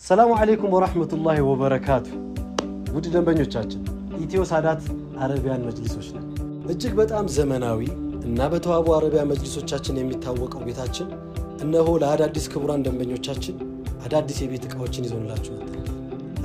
ሰላሙ አለይኩም ወራህመቱላሂ ወበረካቱ። ውድ ደንበኞቻችን ኢትዮ ሳዳት አረቢያን መጅሊሶች ነን። እጅግ በጣም ዘመናዊ እና በተዋቡ አረቢያ መጅሊሶቻችን የሚታወቀው ቤታችን እነሆ ለአዳዲስ ክቡራን ደንበኞቻችን አዳዲስ የቤት ዕቃዎችን ይዞንላችሁ መጥተናል።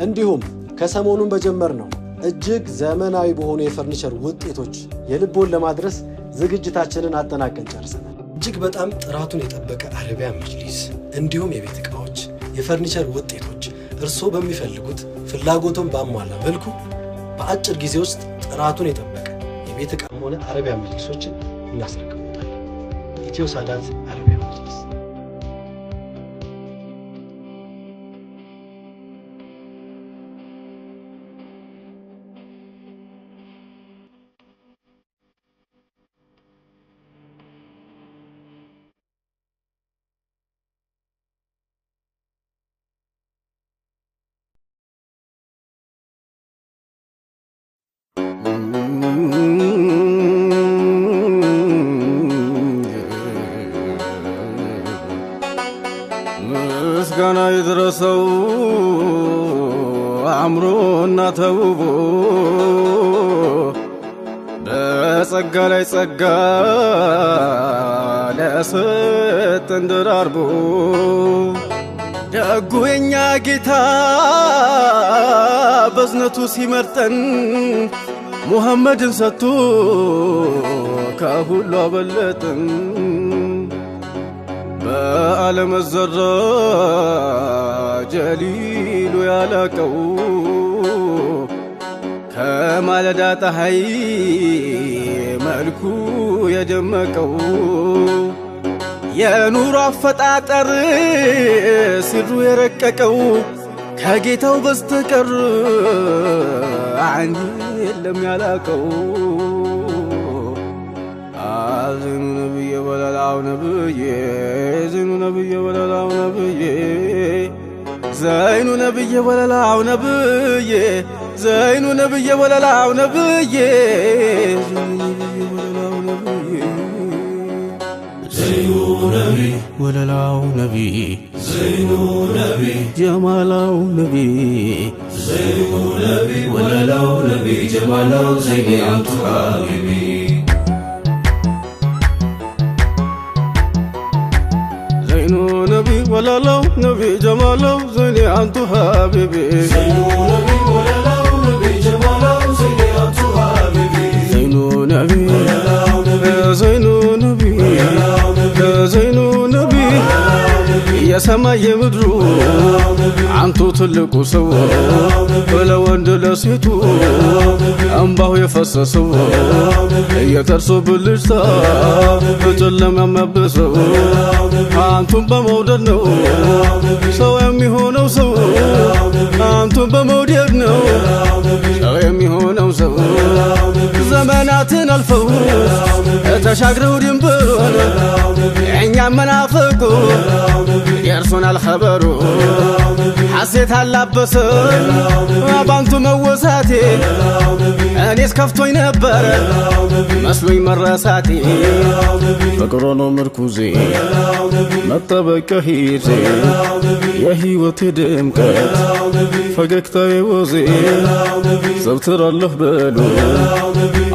እንዲሁም ከሰሞኑን በጀመርነው እጅግ ዘመናዊ በሆኑ የፈርኒቸር ውጤቶች የልቦን ለማድረስ ዝግጅታችንን አጠናቀን ጨርሰናል። እጅግ በጣም ጥራቱን የጠበቀ አረቢያ መጅሊስ እንዲሁም የቤት ዕቃዎች፣ የፈርኒቸር ውጤቶች እርስዎ በሚፈልጉት ፍላጎቱን ባሟላ መልኩ በአጭር ጊዜ ውስጥ ጥራቱን የጠበቀ የቤት ዕቃም ሆነ አረቢያ መጅሊሶችን እናስረክቦታለን። ኢትዮ ሳዳት አረቢያ መጅሊስ። ምስጋና ይድረሰው አምሮና ተውቦ በጸጋ ላይ ጸጋ ለሰጠን ደራርቦ ደጉ የኛ ጌታ በዝነቱ ሲመርጠን ሙሐመድን ሰጥቶ ከሁሉ አበለጠን። በዓለም ዘራ ጀሊሉ ያላቀው ከማለዳ ፀሐይ መልኩ የደመቀው የኑሮ አፈጣጠር ሲሩ የረቀቀው ከጌታው በስተቀር አንድ የለም ያላቀው። زين نبي ولا لا نبي زين نبي ولا لا نبي زين نبي ولا لا نبي زين نبي ولا لا نبي زين نبي ولا لا نبي زين نبي جمال نبي زين نبي ولا لا نبي جمال زين أنت حبيبي نبي ولا لو نبي جماله زيني أنت حبيبي زينو نبي ولا لو نبي جماله زيني أنت حبيبي زينو نبي ولا لو نبي زينو نبي ولا لو نبي زينو نبي يا سماء يمدرو አንቱ ትልቁ ሰው ለወንድ ለሴቱ እንባው የፈሰሰው የጥርሱ ብልጭታ በጨለማ የሚያብሰው አንቱን በመውደድ ነው ሰው የሚሆነው ሰው አንቱን በመውደድ ነው ሰው የሚሆነው ሰው ዘመናትን አልፈው ተሻግረው ድንበሩን እኛም መናፈቁ يرسونا الخبر حسيت هاللبسن بانتو موساتي انيس كفتوي نبر مسلوي مرساتي فقرانو مركوزي مطبك هيزي يهي وتدمكت فقكتاي وزي زبتر الله بلو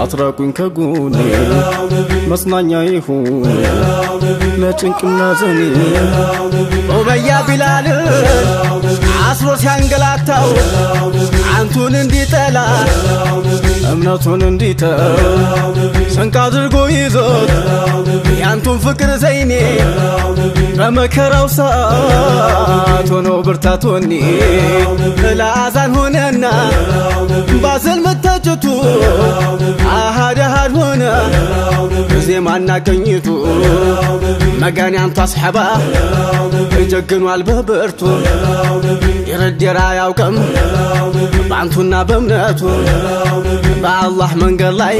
أطراقين كقوني مصنعني يهون لا تنكنا زني وبيا بلال عصر سيانقلاتاو عنتون انديتلا امناتون انديتاو سنقادر قويزوت يانتون فكر زيني بمكراو ساعتونو برتاتوني الازان هوننا بازل متاجتو اهاد اهاد هونا زي مانا كنيتو مقاني انت اصحبا يجقنوا الببرتو يرد رايا وكم بعنتونا بمناتو بالله من قلاي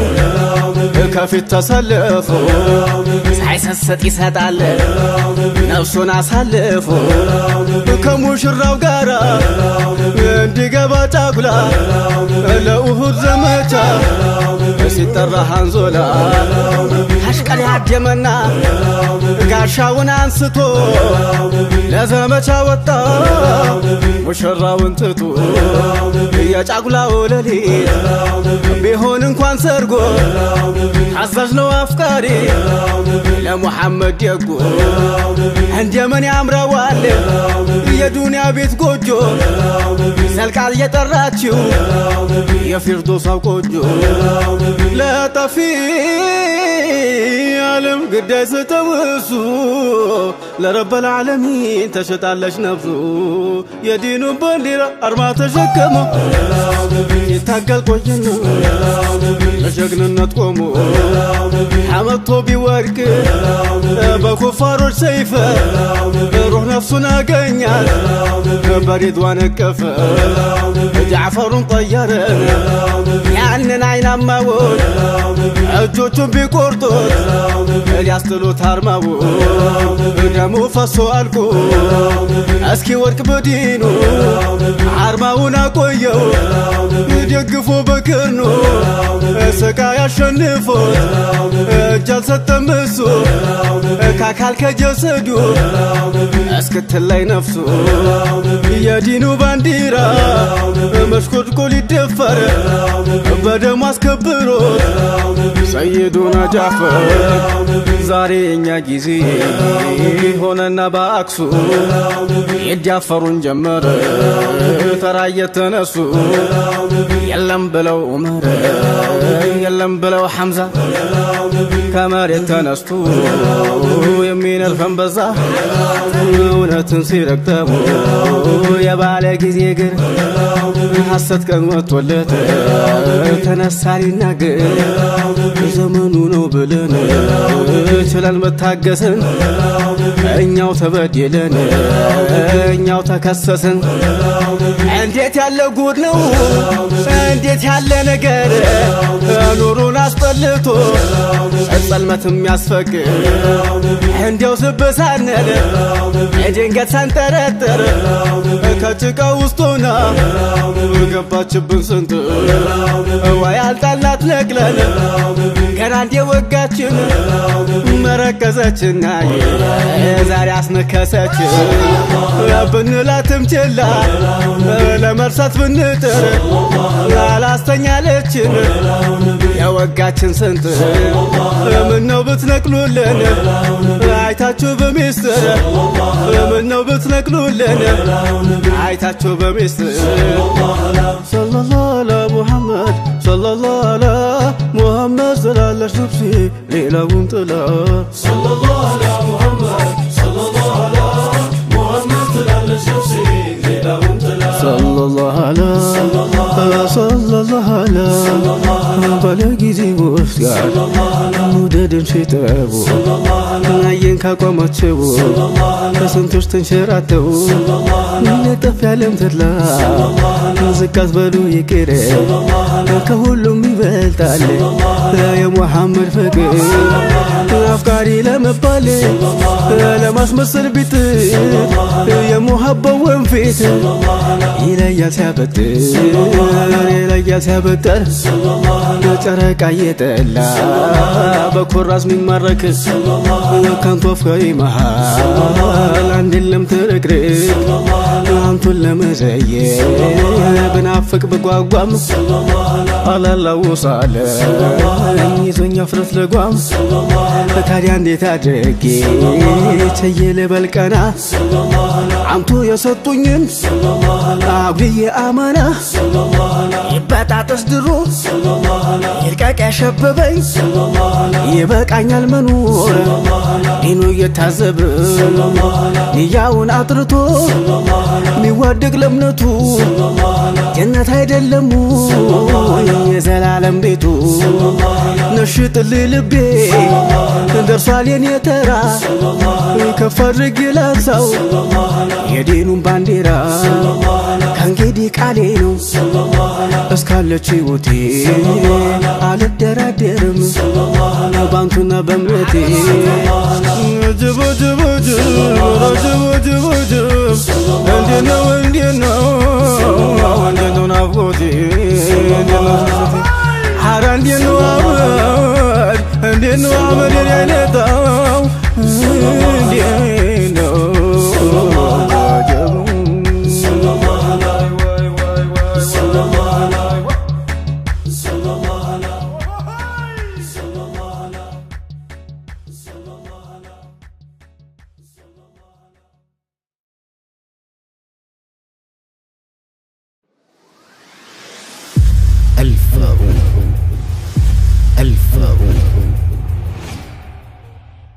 كفي التسلفو سعيس السطي سدال نفسنا سلفو كمشراو قارا اندي قبا تاقلا لأهد زمتا ሲጠራሃን ዞላ አሽቀል ያደመና ጋሻውን አንስቶ ለዘመቻ ወጣ ሙሽራውን ትቶ የጫጉላው ሌሊት ቢሆን እንኳን ሰርጎ አዛዥ ነው አፍቃሪ ለሙሐመድ ደጎ እንደምን ያምረዋል የዱንያ ቤት ጎጆ ዘልቃል የጠራችው የፊርዶሳው ቆጆ ለጠፊ ዓለም ግዳይ ስተውሱ ለረበል ዓለሚን ተሸጣለች ነፍሱ የዲኑ ባንዲራ አርማ ተሸከመ ይታገል ቆየና ለጀግንነት ቆሞ አመቶ ቢወድቅ በኩፋሮች ሰይፍ ሩህ ነፍሱን አገኛት በሪድዋን እቀፈ ጃዕፈሩን ጠየረ ያንን አይናማውን እጆቹን ቢቆርጡት ሊያስጥሉት አርማውን ደሙ ፈሶ አልቆ እስኪ ወድቅ በዲኑ አርማውን አቆየው ደግፎ በክርኑ ስቃይ አሸንፎት እጅ አልሰጠም እሱ ከአካል ከጀሰዱ እስክትለይ ነፍሱ የዲኑ ባንዲራ መሽቆጥቆጥ ሊደፈር በደሙ አስከብሮት ሰይዱና ጃዕፈር ዛሬ እኛ ጊዜ ሆነና በአክሱ ይዳፈሩን ጀመረ ተራ እየተነሱ የለም ብለው ዑመር የለም ብለው ሐምዛ ከመሬት ተነስቶ የሚነርፈን በዛ እውነትን ሲረግጠው የባለ ጊዜ ግር ሐሰት ቀን ወጥቶለት ተነሳ ሊናገር ዘመኑ ነው ብለን ችለን መታገስን እኛው ተበደለን እኛው ተከሰስን እንዴት ያለ ጉድ ነው እንዴት ያለ ነገር ኑሩን አስጠልቶ ጸልመትም ያስፈቅር እንዲያው ስብሳነን ድንገት ሳንጠረጥር ከጭቃ ውስጥ ሆና ገባችብን ስንት ወይ አልጣላት ነቅለን ገና እንደ ወጋችን መረከዘችና ዛሬ አስነከሰችን ብንላትም ችላ ለመርሳት ብንጥር አላስተኛለችን የወጋችን ስንት ምነው ብትነቅሉልን አይታችሁ በሚስጥር ምነው ብትነቅሉልን አይታችሁ በሚስጥር ሰለላሁ ዐላ ሙሐመድ ሰለላሁ ዐላ ሙሐመድ ስላለሽ ነፍሴ ሌላውን ጥላ ሰለላሁ ዐላ ሙሐመድ ሰለላሁ ዐላ ሙሐመድ ስላለሽ ነፍሴ ሌላውን ጥላ ሰለላሁ ዐላ ሰለላሁ ዐላ ባለጊዜ ውስጥ ጋር መውደድን ሽጠው አየን ካቋማቸው ከስንቶች ተንሸራተው ለጠፍ ያለም ተድላ ዝቅ አትበሉ ይቅር ከሁሉም ይበልጣል የሙሐመድ ፍቅር አፍቃሪ ለመባል ለማስመሰል ቢት የሙሐባው ወንፊት ይለያል ሲያበጥር ይለያል ሲያበጥር ጨረቃ እየጠላ በኮራስ ሚማረክ ከንቱ አፍቃሪ መሃል አንድ የለም ትርክርክ አንቱን ለመዘየር ብናፍቅ ብጓጓም አላላውሳለ ይዞኛ ፍረት ለጓም ታዲያ እንዴት አድርጌ ቸዬ ልበልቀና አንቱ የሰጡኝን አጉዬ አማና ይበጣጥስ ድሮ ይልቀቅ ያሸበበኝ ይበቃኛል መኖር ዲኑ እየታዘብ ንያውን አጥርቶ ሚዋደቅ ለእምነቱ ጀነት አይደለሙ የዘላለም ቤቱ ነሽጥልኝ ልቤ ደርሷል የኔ ተራ ከፍ አድርጌ ላንሳው የዲኑን ባንዲራ ከእንግዲህ ቃሌ ነው እስካለች ሕይወቴ አልደራደርም ባንቱና በእምነቴ ጅቡ ጅቡ ጅቡ ጅቡ እንዴት ነው እንዴት ነው እንዴት ነው ናፍቆቴ እንዴት ነው ሐራ እንዴት ነው አመድ እንዴት ነው አመድ የኔ አይነታው